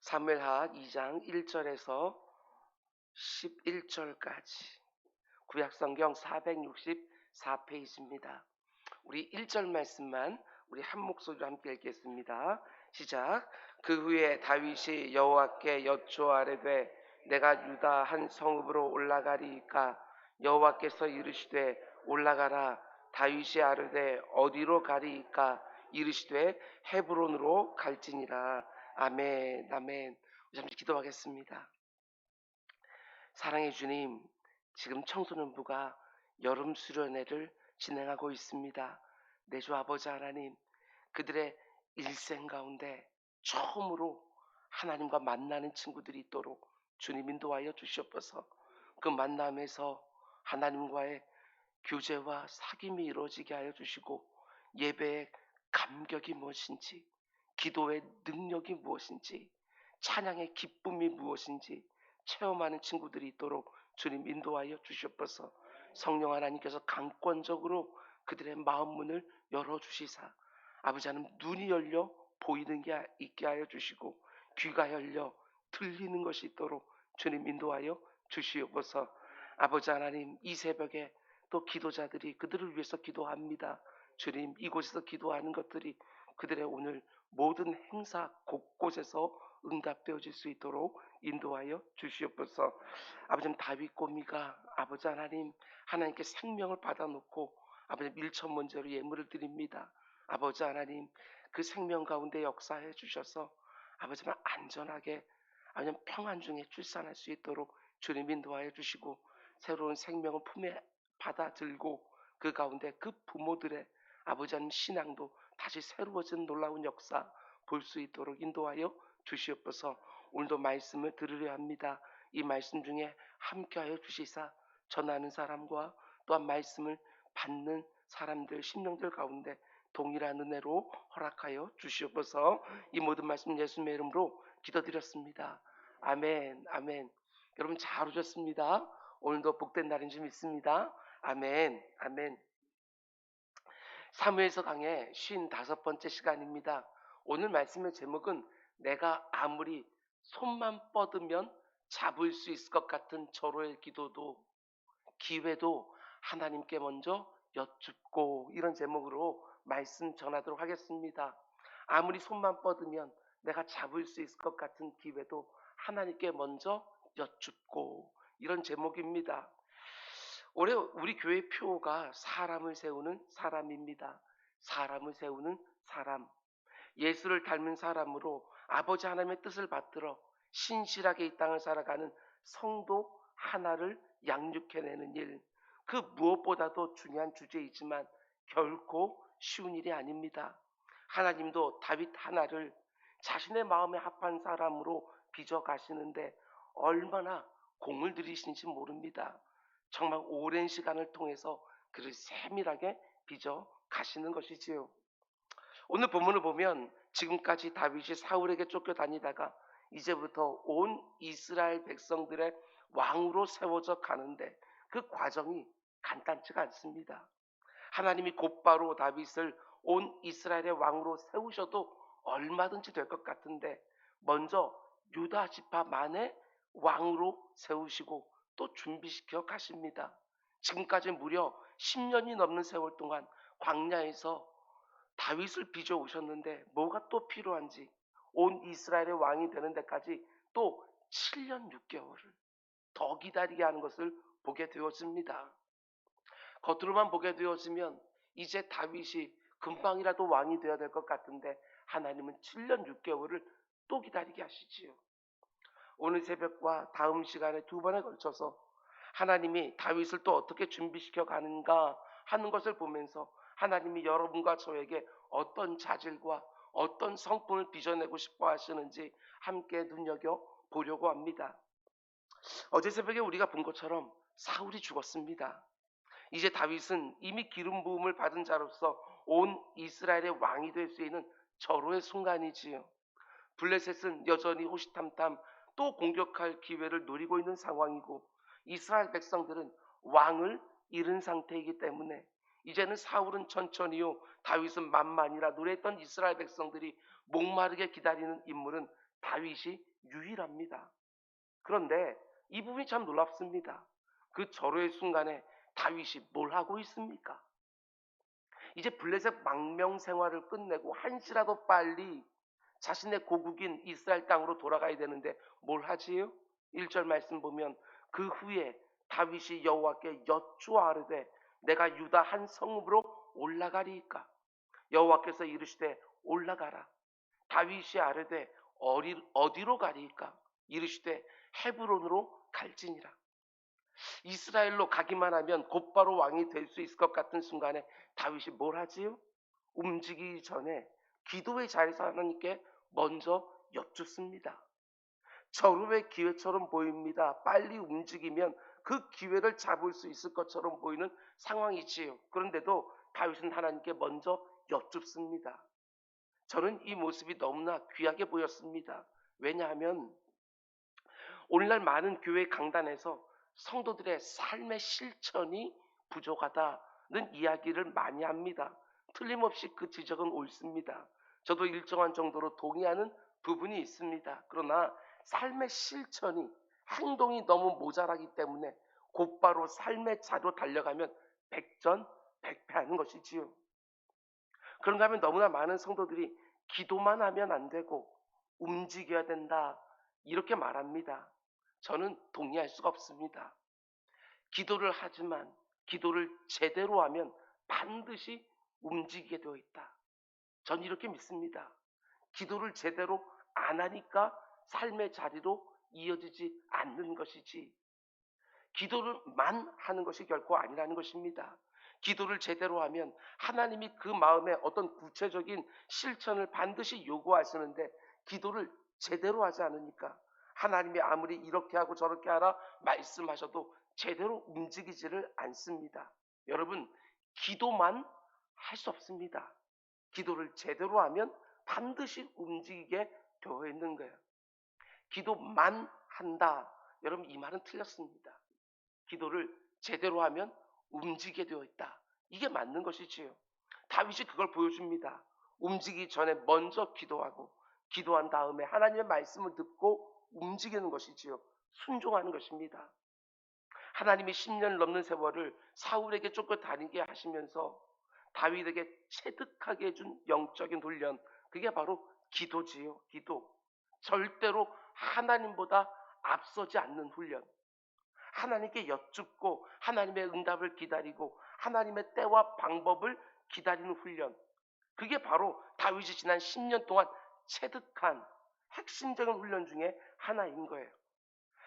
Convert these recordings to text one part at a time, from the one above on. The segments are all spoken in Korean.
사무엘하 2장 1절에서 11절까지 구약성경 464페이지입니다. 우리 1절 말씀만 우리 한 목소리로 함께 읽겠습니다. 시작. 그 후에 다윗이 여호와께 여쭈아뢰되 내가 유다 한 성읍으로 올라가리이까 여호와께서 이르시되 올라가라. 다윗이 아뢰되 어디로 가리이까 이르시되 헤브론으로 갈지니라. 아멘. 아멘. 잠시 기도하겠습니다. 사랑의 주님, 지금 청소년부가 여름 수련회를 진행하고 있습니다. 내 주 아버지 하나님, 그들의 일생 가운데 처음으로 하나님과 만나는 친구들이 있도록 주님 인도하여 주시옵소서. 그 만남에서 하나님과의 교제와 사귐이 이루어지게 하여 주시고, 예배의 감격이 무엇인지, 기도의 능력이 무엇인지, 찬양의 기쁨이 무엇인지 체험하는 친구들이 있도록 주님 인도하여 주시옵소서. 성령 하나님께서 강권적으로 그들의 마음 문을 열어주시사 아버지 하나님, 눈이 열려 보이는 게 있게 하여 주시고 귀가 열려 들리는 것이 있도록 주님 인도하여 주시옵소서. 아버지 하나님, 이 새벽에 또 기도자들이 그들을 위해서 기도합니다. 주님, 이곳에서 기도하는 것들이 그들의 오늘 모든 행사 곳곳에서 응답되어질 수 있도록 인도하여 주시옵소서. 아버지, 다윗 꼬미가 아버지 하나님, 하나님께 생명을 받아놓고 아버지 밀천문제로 예물을 드립니다. 아버지 하나님, 그 생명 가운데 역사해 주셔서 아버지 안전하게 아버지 평안 중에 출산할 수 있도록 주님 인도하여 주시고, 새로운 생명을 품에 받아들고 그 가운데 그 부모들의 아버지 하나님 신앙도 다시 새로워진 놀라운 역사 볼 수 있도록 인도하여 주시옵소서. 오늘도 말씀을 들으려 합니다. 이 말씀 중에 함께하여 주시사 전하는 사람과 또한 말씀을 받는 사람들 심령들 가운데 동일한 은혜로 허락하여 주시옵소서. 이 모든 말씀 예수님의 이름으로 기도드렸습니다. 아멘. 아멘. 여러분 잘 오셨습니다. 오늘도 복된 날인 줄 믿습니다. 아멘. 아멘. 사무엘서 강의 55번째 시간입니다. 오늘 말씀의 제목은 내가 아무리 손만 뻗으면 잡을 수 있을 것 같은 절호의 기도도 기회도 하나님께 먼저 여쭙고, 이런 제목으로 말씀 전하도록 하겠습니다. 아무리 손만 뻗으면 내가 잡을 수 있을 것 같은 기회도 하나님께 먼저 여쭙고, 이런 제목입니다. 올해 우리 교회 표가 사람을 세우는 사람입니다. 사람을 세우는 사람. 예수를 닮은 사람으로 아버지 하나님의 뜻을 받들어 신실하게 이 땅을 살아가는 성도 하나를 양육해내는 일, 그 무엇보다도 중요한 주제이지만 결코 쉬운 일이 아닙니다. 하나님도 다윗 하나를 자신의 마음에 합한 사람으로 빚어가시는데 얼마나 공을 들이시는지 모릅니다. 정말 오랜 시간을 통해서 그를 세밀하게 빚어 가시는 것이지요. 오늘 본문을 보면 지금까지 다윗이 사울에게 쫓겨다니다가 이제부터 온 이스라엘 백성들의 왕으로 세워져 가는데 그 과정이 간단치가 않습니다. 하나님이 곧바로 다윗을 온 이스라엘의 왕으로 세우셔도 얼마든지 될 것 같은데 먼저 유다 지파만의 왕으로 세우시고 또 준비시켜 가십니다. 지금까지 무려 10년이 넘는 세월 동안 광야에서 다윗을 빚어 오셨는데 뭐가 또 필요한지 온 이스라엘의 왕이 되는 데까지 또 7년 6개월을 더 기다리게 하는 것을 보게 되어집니다. 겉으로만 보게 되어지면 이제 다윗이 금방이라도 왕이 되어야 될 것 같은데 하나님은 7년 6개월을 또 기다리게 하시지요. 오늘 새벽과 다음 시간에 두 번에 걸쳐서 하나님이 다윗을 또 어떻게 준비시켜 가는가 하는 것을 보면서 하나님이 여러분과 저에게 어떤 자질과 어떤 성품을 빚어내고 싶어 하시는지 함께 눈여겨 보려고 합니다. 어제 새벽에 우리가 본 것처럼 사울이 죽었습니다. 이제 다윗은 이미 기름 부음을 받은 자로서 온 이스라엘의 왕이 될 수 있는 절호의 순간이지요. 블레셋은 여전히 호시탐탐 또 공격할 기회를 노리고 있는 상황이고, 이스라엘 백성들은 왕을 잃은 상태이기 때문에 이제는 사울은 천천히요, 다윗은 만만이라 노래했던 이스라엘 백성들이 목마르게 기다리는 인물은 다윗이 유일합니다. 그런데 이 부분이 참 놀랍습니다. 그 절호의 순간에 다윗이 뭘 하고 있습니까? 이제 블레셋 망명 생활을 끝내고 한시라도 빨리 자신의 고국인 이스라엘 땅으로 돌아가야 되는데 뭘 하지요? 1절 말씀 보면 그 후에 다윗이 여호와께 여쭈아르되 내가 유다 한 성읍으로 올라가리이까 여호와께서 이르시되 올라가라. 다윗이 아르되 어디로 가리이까 이르시되 헤브론으로 갈지니라. 이스라엘로 가기만 하면 곧바로 왕이 될 수 있을 것 같은 순간에 다윗이 뭘 하지요? 움직이기 전에 기도의 자리에서 하나님께 먼저 여쭙습니다. 절호의 기회처럼 보입니다. 빨리 움직이면 그 기회를 잡을 수 있을 것처럼 보이는 상황이지요. 그런데도 다윗은 하나님께 먼저 여쭙습니다. 저는 이 모습이 너무나 귀하게 보였습니다. 왜냐하면 오늘날 많은 교회 강단에서 성도들의 삶의 실천이 부족하다는 이야기를 많이 합니다. 틀림없이 그 지적은 옳습니다. 저도 일정한 정도로 동의하는 부분이 있습니다. 그러나 삶의 실천이 행동이 너무 모자라기 때문에 곧바로 삶의 자로 달려가면 백전백패하는 것이지요. 그런가 하면 너무나 많은 성도들이 기도만 하면 안 되고 움직여야 된다 이렇게 말합니다. 저는 동의할 수가 없습니다. 기도를 하지만 기도를 제대로 하면 반드시 움직이게 되어 있다. 전 이렇게 믿습니다. 기도를 제대로 안 하니까 삶의 자리로 이어지지 않는 것이지 기도를만 하는 것이 결코 아니라는 것입니다. 기도를 제대로 하면 하나님이 그 마음에 어떤 구체적인 실천을 반드시 요구하시는데 기도를 제대로 하지 않으니까 하나님이 아무리 이렇게 하고 저렇게 하라 말씀하셔도 제대로 움직이지를 않습니다. 여러분, 기도만 할 수 없습니다. 기도를 제대로 하면 반드시 움직이게 되어 있는 거예요. 기도만 한다. 여러분, 이 말은 틀렸습니다. 기도를 제대로 하면 움직이게 되어 있다. 이게 맞는 것이지요. 다윗이 그걸 보여줍니다. 움직이기 전에 먼저 기도하고 기도한 다음에 하나님의 말씀을 듣고 움직이는 것이지요. 순종하는 것입니다. 하나님이 10년 넘는 세월을 사울에게 쫓겨다니게 하시면서 다윗에게 체득하게 해준 영적인 훈련, 그게 바로 기도지요. 기도. 절대로 하나님보다 앞서지 않는 훈련. 하나님께 여쭙고 하나님의 응답을 기다리고 하나님의 때와 방법을 기다리는 훈련. 그게 바로 다윗이 지난 10년 동안 체득한 핵심적인 훈련 중에 하나인 거예요.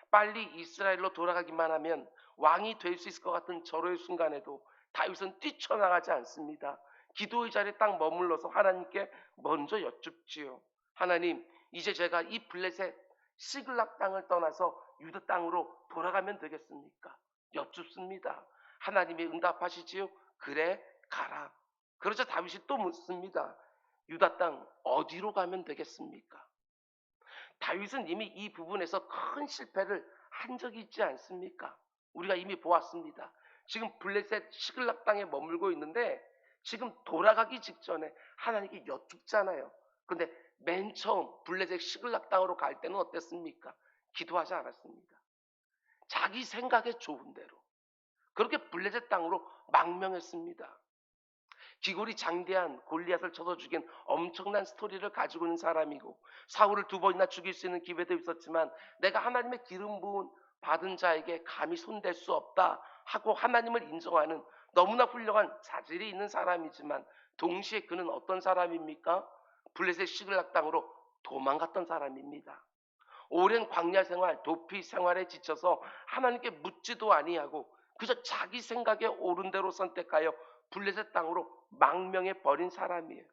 빨리 이스라엘로 돌아가기만 하면 왕이 될 수 있을 것 같은 절호의 순간에도 다윗은 뛰쳐나가지 않습니다. 기도의 자리에 딱 머물러서 하나님께 먼저 여쭙지요. 하나님, 이제 제가 이 블레셋 시글락 땅을 떠나서 유다 땅으로 돌아가면 되겠습니까? 여쭙습니다. 하나님이 응답하시지요. 그래, 가라. 그러자 다윗이 또 묻습니다. 유다 땅 어디로 가면 되겠습니까? 다윗은 이미 이 부분에서 큰 실패를 한 적이 있지 않습니까? 우리가 이미 보았습니다. 지금 블레셋 시글락 땅에 머물고 있는데 지금 돌아가기 직전에 하나님께 여쭙잖아요. 근데 맨 처음 블레셋 시글락 땅으로 갈 때는 어땠습니까? 기도하지 않았습니다. 자기 생각에 좋은 대로 그렇게 블레셋 땅으로 망명했습니다. 기골이 장대한 골리앗을 쳐서 죽인 엄청난 스토리를 가지고 있는 사람이고 사울을 2번이나 죽일 수 있는 기회도 있었지만 내가 하나님의 기름 부은 받은 자에게 감히 손댈 수 없다 하고 하나님을 인정하는 너무나 훌륭한 자질이 있는 사람이지만 동시에 그는 어떤 사람입니까? 블레셋 시글락 땅으로 도망갔던 사람입니다. 오랜 광야 생활, 도피 생활에 지쳐서 하나님께 묻지도 아니하고 그저 자기 생각에 옳은 대로 선택하여 블레셋 땅으로 망명해 버린 사람이에요.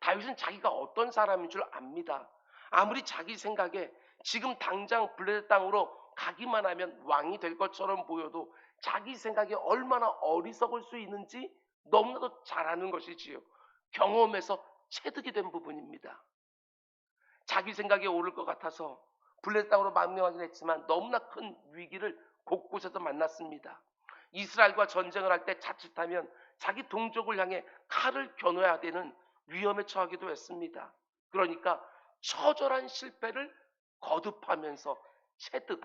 다윗은 자기가 어떤 사람인 줄 압니다. 아무리 자기 생각에 지금 당장 블레셋 땅으로 가기만 하면 왕이 될 것처럼 보여도 자기 생각에 얼마나 어리석을 수 있는지 너무나도 잘 아는 것이지요. 경험에서 체득이 된 부분입니다. 자기 생각에 옳을 것 같아서 블레셋 땅으로 망명하긴 했지만 너무나 큰 위기를 곳곳에서 만났습니다. 이스라엘과 전쟁을 할 때 자칫하면 자기 동족을 향해 칼을 겨눠야 되는 위험에 처하기도 했습니다. 그러니까 처절한 실패를 거듭하면서 체득,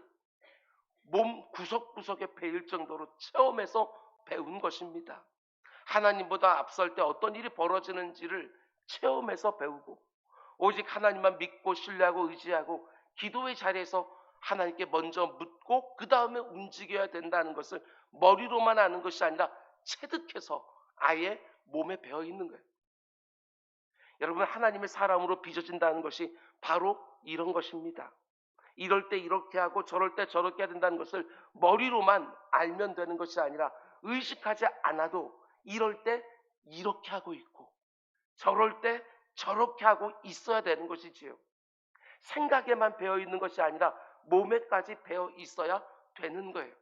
몸 구석구석에 베일 정도로 체험해서 배운 것입니다. 하나님보다 앞설 때 어떤 일이 벌어지는지를 체험해서 배우고, 오직 하나님만 믿고 신뢰하고 의지하고 기도의 자리에서 하나님께 먼저 묻고 그 다음에 움직여야 된다는 것을 머리로만 아는 것이 아니라 체득해서 아예 몸에 배어 있는 거예요. 여러분, 하나님의 사람으로 빚어진다는 것이 바로 이런 것입니다. 이럴 때 이렇게 하고 저럴 때 저렇게 해야 된다는 것을 머리로만 알면 되는 것이 아니라 의식하지 않아도 이럴 때 이렇게 하고 있고 저럴 때 저렇게 하고 있어야 되는 것이지요. 생각에만 배어 있는 것이 아니라 몸에까지 배어 있어야 되는 거예요.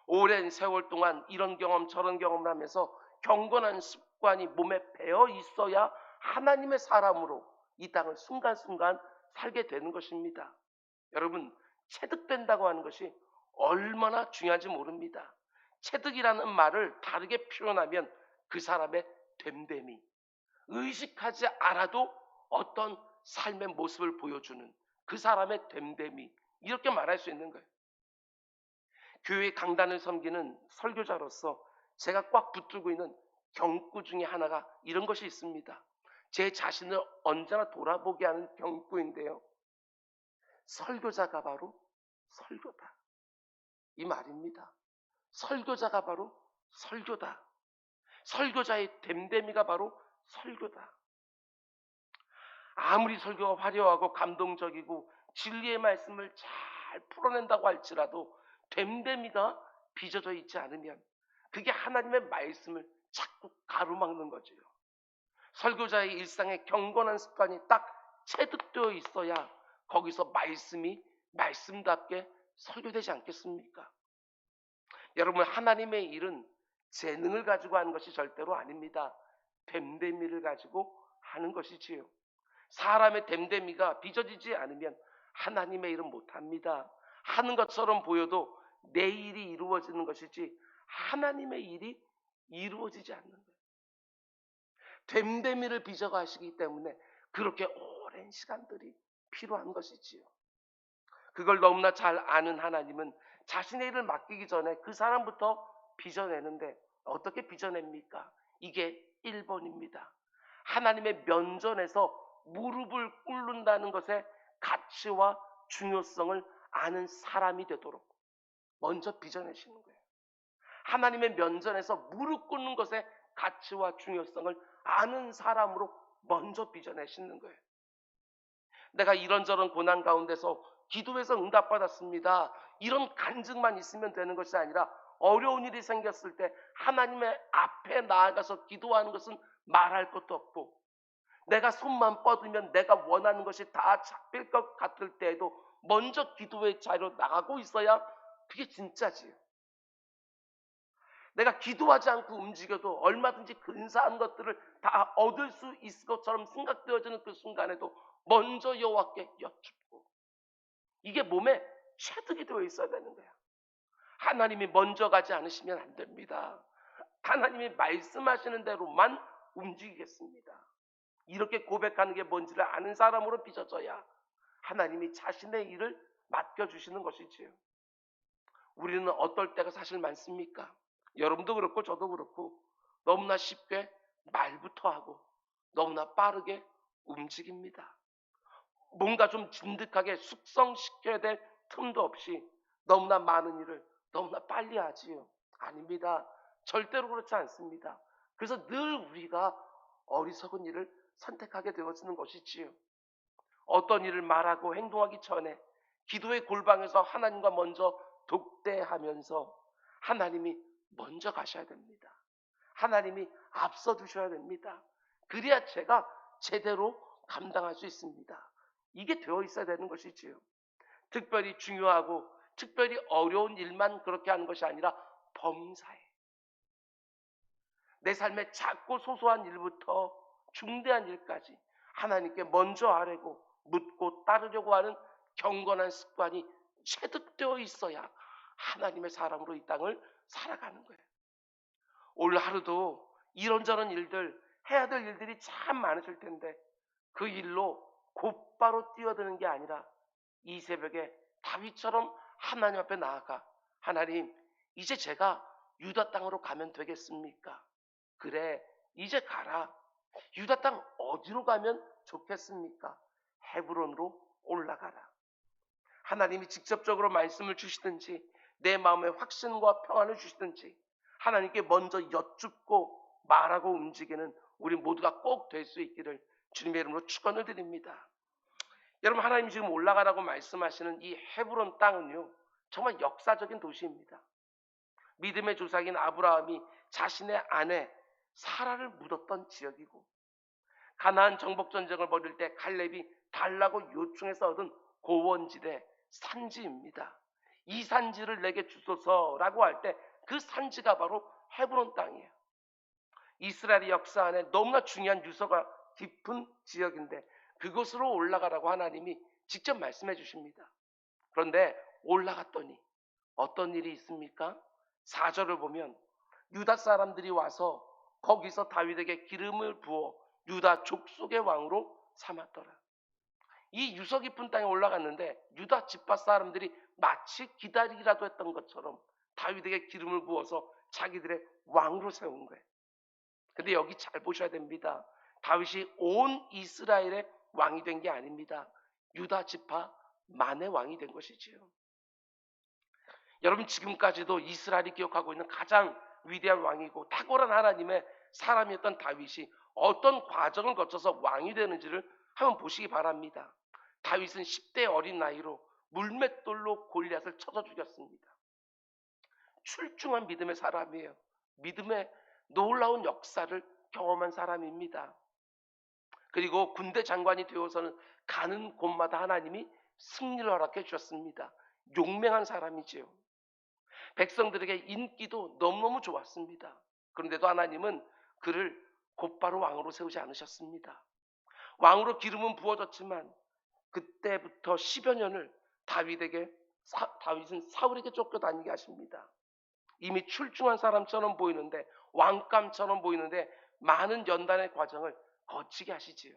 오랜 세월 동안 이런 경험 저런 경험을 하면서 경건한 습관이 몸에 배어 있어야 하나님의 사람으로 이 땅을 순간순간 살게 되는 것입니다. 여러분, 체득된다고 하는 것이 얼마나 중요한지 모릅니다. 체득이라는 말을 다르게 표현하면 그 사람의 됨됨이, 의식하지 않아도 어떤 삶의 모습을 보여주는 그 사람의 됨됨이, 이렇게 말할 수 있는 거예요. 교회 강단을 섬기는 설교자로서 제가 꽉 붙들고 있는 경구 중에 하나가 이런 것이 있습니다. 제 자신을 언제나 돌아보게 하는 경구인데요. 설교자가 바로 설교다, 이 말입니다. 설교자가 바로 설교다. 설교자의 됨됨이가 바로 설교다. 아무리 설교가 화려하고 감동적이고 진리의 말씀을 잘 풀어낸다고 할지라도 됨됨이가 빚어져 있지 않으면 그게 하나님의 말씀을 자꾸 가로막는 거지요. 설교자의 일상에 경건한 습관이 딱 체득되어 있어야 거기서 말씀이 말씀답게 설교되지 않겠습니까? 여러분, 하나님의 일은 재능을 가지고 하는 것이 절대로 아닙니다. 됨됨이를 가지고 하는 것이지요. 사람의 됨됨이가 빚어지지 않으면 하나님의 일은 못합니다. 하는 것처럼 보여도 내 일이 이루어지는 것이지 하나님의 일이 이루어지지 않는 거예요. 됨됨이를 빚어가시기 때문에 그렇게 오랜 시간들이 필요한 것이지요. 그걸 너무나 잘 아는 하나님은 자신의 일을 맡기기 전에 그 사람부터 빚어내는데 어떻게 빚어냅니까? 이게 1번입니다. 하나님의 면전에서 무릎을 꿇는다는 것의 가치와 중요성을 아는 사람이 되도록 먼저 빚어내시는 거예요. 하나님의 면전에서 무릎 꿇는 것의 가치와 중요성을 아는 사람으로 먼저 빚어내시는 거예요. 내가 이런저런 고난 가운데서 기도해서 응답받았습니다, 이런 간증만 있으면 되는 것이 아니라 어려운 일이 생겼을 때 하나님의 앞에 나아가서 기도하는 것은 말할 것도 없고, 내가 손만 뻗으면 내가 원하는 것이 다 잡힐 것 같을 때에도 먼저 기도의 자리로 나가고 있어야 그게 진짜지요. 내가 기도하지 않고 움직여도 얼마든지 근사한 것들을 다 얻을 수 있을 것처럼 생각되어지는 그 순간에도 먼저 여호와께 여쭙고, 이게 몸에 체득이 되어 있어야 되는 거야. 하나님이 먼저 가지 않으시면 안 됩니다. 하나님이 말씀하시는 대로만 움직이겠습니다. 이렇게 고백하는 게 뭔지를 아는 사람으로 빚어져야 하나님이 자신의 일을 맡겨주시는 것이지요. 우리는 어떨 때가 사실 많습니까? 여러분도 그렇고 저도 그렇고 너무나 쉽게 말부터 하고 너무나 빠르게 움직입니다. 뭔가 좀 진득하게 숙성시켜야 될 틈도 없이 너무나 많은 일을 너무나 빨리 하지요. 아닙니다. 절대로 그렇지 않습니다. 그래서 늘 우리가 어리석은 일을 선택하게 되어지는 것이지요. 어떤 일을 말하고 행동하기 전에 기도의 골방에서 하나님과 먼저 독대하면서 하나님이 먼저 가셔야 됩니다. 하나님이 앞서 주셔야 됩니다. 그래야 제가 제대로 감당할 수 있습니다. 이게 되어 있어야 되는 것이지요. 특별히 중요하고 특별히 어려운 일만 그렇게 하는 것이 아니라 범사에, 내 삶의 작고 소소한 일부터 중대한 일까지 하나님께 먼저 아뢰고 묻고 따르려고 하는 경건한 습관이 체득되어 있어야 하나님의 사람으로 이 땅을 살아가는 거예요. 오늘 하루도 이런저런 일들, 해야 될 일들이 참 많으실 텐데 그 일로 곧바로 뛰어드는 게 아니라 이 새벽에 다윗처럼 하나님 앞에 나아가, 하나님, 이제 제가 유다 땅으로 가면 되겠습니까? 그래, 이제 가라. 유다 땅 어디로 가면 좋겠습니까? 헤브론으로 올라가라. 하나님이 직접적으로 말씀을 주시든지 내 마음에 확신과 평안을 주시든지 하나님께 먼저 여쭙고 말하고 움직이는 우리 모두가 꼭 될 수 있기를 주님의 이름으로 축원을 드립니다. 여러분, 하나님이 지금 올라가라고 말씀하시는 이 헤브론 땅은요, 정말 역사적인 도시입니다. 믿음의 조상인 아브라함이 자신의 아내 사라를 묻었던 지역이고, 가나안 정복 전쟁을 벌일 때 갈렙이 달라고 요청해서 얻은 고원지대 산지입니다. 이 산지를 내게 주소서라고 할 때 그 산지가 바로 헤브론 땅이에요. 이스라엘의 역사 안에 너무나 중요한 유서가 깊은 지역인데 그곳으로 올라가라고 하나님이 직접 말씀해 주십니다. 그런데 올라갔더니 어떤 일이 있습니까? 4절을 보면 유다 사람들이 와서 거기서 다윗에게 기름을 부어 유다 족속의 왕으로 삼았더라. 이 유서 깊은 땅에 올라갔는데 유다 지파 사람들이 마치 기다리기라도 했던 것처럼 다윗에게 기름을 부어서 자기들의 왕으로 세운 거예요. 근데 여기 잘 보셔야 됩니다. 다윗이 온 이스라엘의 왕이 된 게 아닙니다. 유다 지파만의 왕이 된 것이지요. 여러분, 지금까지도 이스라엘이 기억하고 있는 가장 위대한 왕이고 탁월한 하나님의 사람이었던 다윗이 어떤 과정을 거쳐서 왕이 되는지를 한번 보시기 바랍니다. 다윗은 10대 어린 나이로 물맷돌로 골리앗을 쳐서 죽였습니다. 출중한 믿음의 사람이에요. 믿음의 놀라운 역사를 경험한 사람입니다. 그리고 군대 장관이 되어서는 가는 곳마다 하나님이 승리를 허락해 주셨습니다. 용맹한 사람이지요. 백성들에게 인기도 너무너무 좋았습니다. 그런데도 하나님은 그를 곧바로 왕으로 세우지 않으셨습니다. 왕으로 기름은 부어졌지만 그때부터 10여 년을 다윗은 사울에게 쫓겨다니게 하십니다. 이미 출중한 사람처럼 보이는데, 왕감처럼 보이는데 많은 연단의 과정을 거치게 하시지요.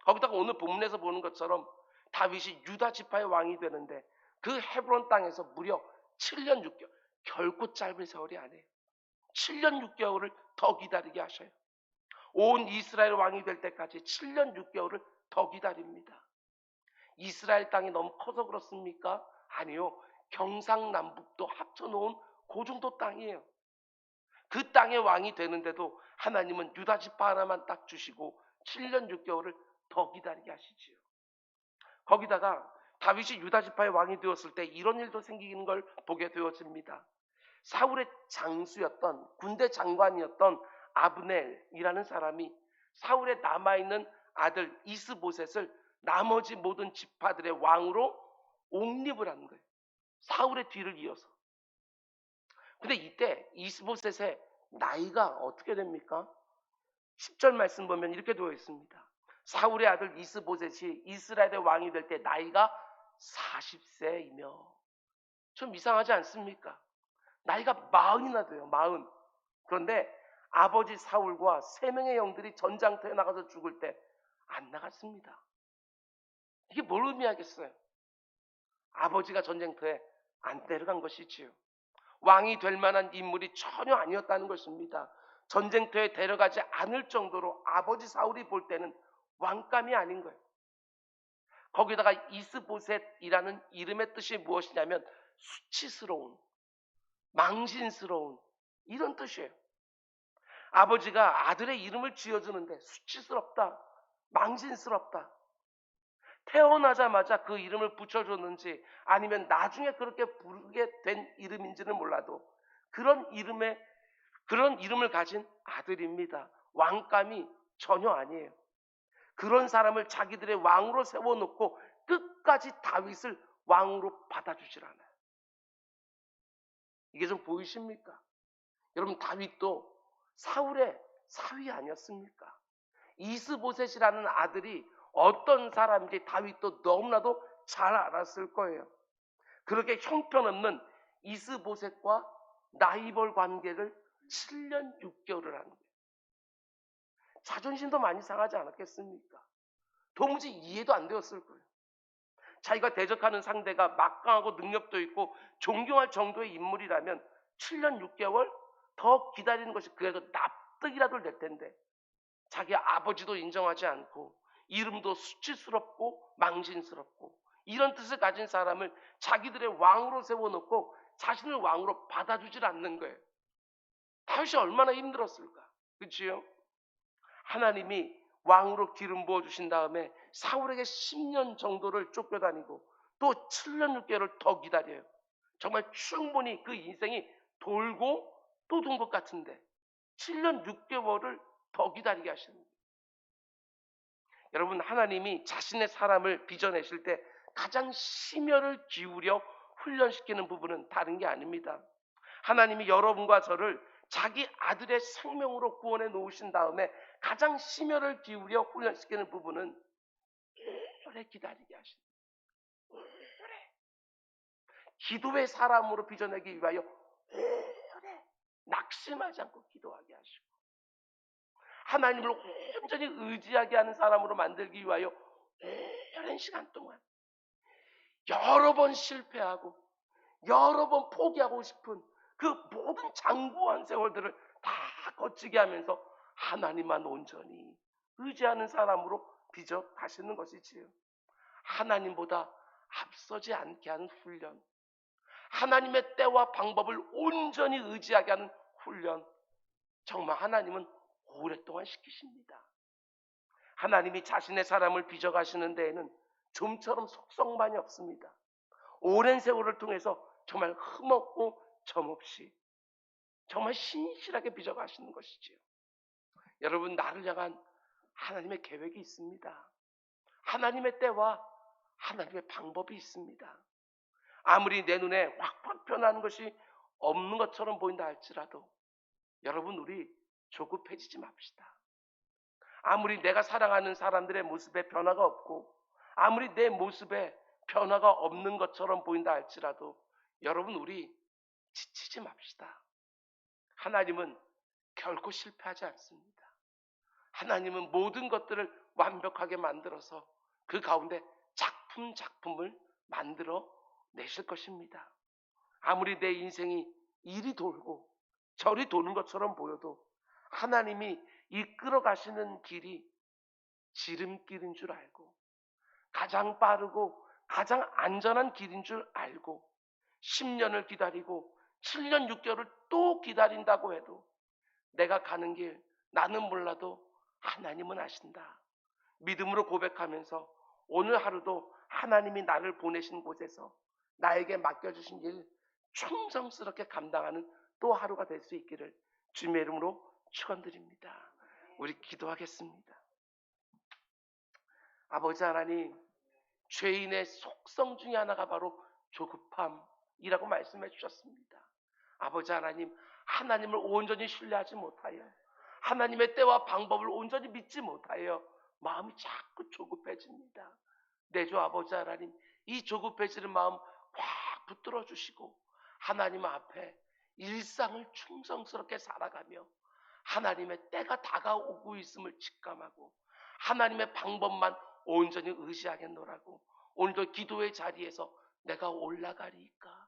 거기다가 오늘 본문에서 보는 것처럼 다윗이 유다 지파의 왕이 되는데 그 헤브론 땅에서 무려 7년 6개월, 결코 짧은 세월이 아니에요. 7년 6개월을 더 기다리게 하셔요. 온 이스라엘 왕이 될 때까지 7년 6개월을 더 기다립니다. 이스라엘 땅이 너무 커서 그렇습니까? 아니요. 경상남북도 합쳐놓은 그 정도 땅이에요. 그 땅의 왕이 되는데도 하나님은 유다 지파 하나만 딱 주시고 7년 6개월을 더 기다리게 하시지요. 거기다가 다윗이 유다 지파의 왕이 되었을 때 이런 일도 생기는 걸 보게 되어집니다. 사울의 장수였던, 군대 장관이었던 아브넬이라는 사람이 사울의 남아있는 아들 이스보셋을 나머지 모든 지파들의 왕으로 옹립을 한 거예요. 사울의 뒤를 이어서. 근데 이때 이스보셋의 나이가 어떻게 됩니까? 10절 말씀 보면 이렇게 되어 있습니다. 사울의 아들 이스보셋이 이스라엘의 왕이 될 때 나이가 40세이며, 좀 이상하지 않습니까? 나이가 40이나 돼요. 40. 그런데 아버지 사울과 3명의 영들이 전장터에 나가서 죽을 때 안 나갔습니다. 이게 뭘 의미하겠어요? 아버지가 전쟁터에 안 데려간 것이지요. 왕이 될 만한 인물이 전혀 아니었다는 것입니다. 전쟁터에 데려가지 않을 정도로 아버지 사울이 볼 때는 왕감이 아닌 거예요. 거기다가 이스보셋이라는 이름의 뜻이 무엇이냐면 수치스러운, 망신스러운, 이런 뜻이에요. 아버지가 아들의 이름을 지어주는데 수치스럽다, 망신스럽다. 태어나자마자 그 이름을 붙여줬는지 아니면 나중에 그렇게 부르게 된 이름인지는 몰라도 그런 이름을 가진 아들입니다. 왕감이 전혀 아니에요. 그런 사람을 자기들의 왕으로 세워놓고 끝까지 다윗을 왕으로 받아주질 않아요. 이게 좀 보이십니까? 여러분, 다윗도 사울의 사위 아니었습니까? 이스보셋이라는 아들이 어떤 사람인지 다윗도 너무나도 잘 알았을 거예요. 그렇게 형편없는 이스보셋과 나이벌 관계를 7년 6개월을 한 거예요. 자존심도 많이 상하지 않았겠습니까? 도무지 이해도 안 되었을 거예요. 자기가 대적하는 상대가 막강하고 능력도 있고 존경할 정도의 인물이라면 7년 6개월 더 기다리는 것이 그래도 납득이라도 될 텐데, 자기 아버지도 인정하지 않고 이름도 수치스럽고 망신스럽고 이런 뜻을 가진 사람을 자기들의 왕으로 세워놓고 자신을 왕으로 받아주질 않는 거예요. 다윗이 얼마나 힘들었을까. 그렇지요? 하나님이 왕으로 기름 부어주신 다음에 사울에게 10년 정도를 쫓겨다니고 또 7년 6개월을 더 기다려요. 정말 충분히 그 인생이 돌고 또 돈 것 같은데 7년 6개월을 더 기다리게 하시는 거예요. 여러분, 하나님이 자신의 사람을 빚어내실 때 가장 심혈을 기울여 훈련시키는 부분은 다른 게 아닙니다. 하나님이 여러분과 저를 자기 아들의 생명으로 구원해 놓으신 다음에 가장 심혈을 기울여 훈련시키는 부분은 오래 기다리게 하십니다. 오래. 기도의 사람으로 빚어내기 위하여 오래 낙심하지 않고 기도하게 하시고, 하나님을 온전히 의지하게 하는 사람으로 만들기 위하여 오랜 시간 동안 여러 번 실패하고 여러 번 포기하고 싶은 그 모든 장구한 세월들을 다 거치게 하면서 하나님만 온전히 의지하는 사람으로 빚어 가시는 것이지요. 하나님보다 앞서지 않게 하는 훈련, 하나님의 때와 방법을 온전히 의지하게 하는 훈련, 정말 하나님은 오랫동안 시키십니다. 하나님이 자신의 사람을 빚어 가시는 데에는 좀처럼 속성만이 없습니다. 오랜 세월을 통해서 정말 흠없고 점없이 정말 신실하게 빚어 가시는 것이지요. 여러분, 나를 향한 하나님의 계획이 있습니다. 하나님의 때와 하나님의 방법이 있습니다. 아무리 내 눈에 확확 변하는 것이 없는 것처럼 보인다 할지라도 여러분, 우리 조급해지지 맙시다. 아무리 내가 사랑하는 사람들의 모습에 변화가 없고 아무리 내 모습에 변화가 없는 것처럼 보인다 할지라도 여러분, 우리 지치지 맙시다. 하나님은 결코 실패하지 않습니다. 하나님은 모든 것들을 완벽하게 만들어서 그 가운데 작품을 만들어 내실 것입니다. 아무리 내 인생이 이리 돌고 저리 도는 것처럼 보여도 하나님이 이끌어 가시는 길이 지름길인 줄 알고 가장 빠르고 가장 안전한 길인 줄 알고 10년을 기다리고 7년 6개월을 또 기다린다고 해도 내가 가는 길 나는 몰라도 하나님은 아신다. 믿음으로 고백하면서 오늘 하루도 하나님이 나를 보내신 곳에서 나에게 맡겨주신 일 충성스럽게 감당하는 또 하루가 될 수 있기를 주님의 이름으로 축원드립니다. 우리 기도하겠습니다. 아버지 하나님, 죄인의 속성 중에 하나가 바로 조급함이라고 말씀해 주셨습니다. 아버지 하나님, 하나님을 온전히 신뢰하지 못하여 하나님의 때와 방법을 온전히 믿지 못하여 마음이 자꾸 조급해집니다. 내 주 아버지 하나님, 이 조급해지는 마음 확 붙들어 주시고 하나님 앞에 일상을 충성스럽게 살아가며 하나님의 때가 다가오고 있음을 직감하고 하나님의 방법만 온전히 의지하겠노라고 오늘도 기도의 자리에서 내가 올라가리까?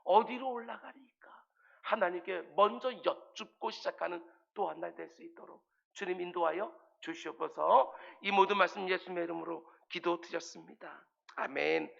어디로 올라가리까? 하나님께 먼저 여쭙고 시작하는 또 한 날 될 수 있도록 주님 인도하여 주시옵소서. 이 모든 말씀 예수님의 이름으로 기도드렸습니다. 아멘.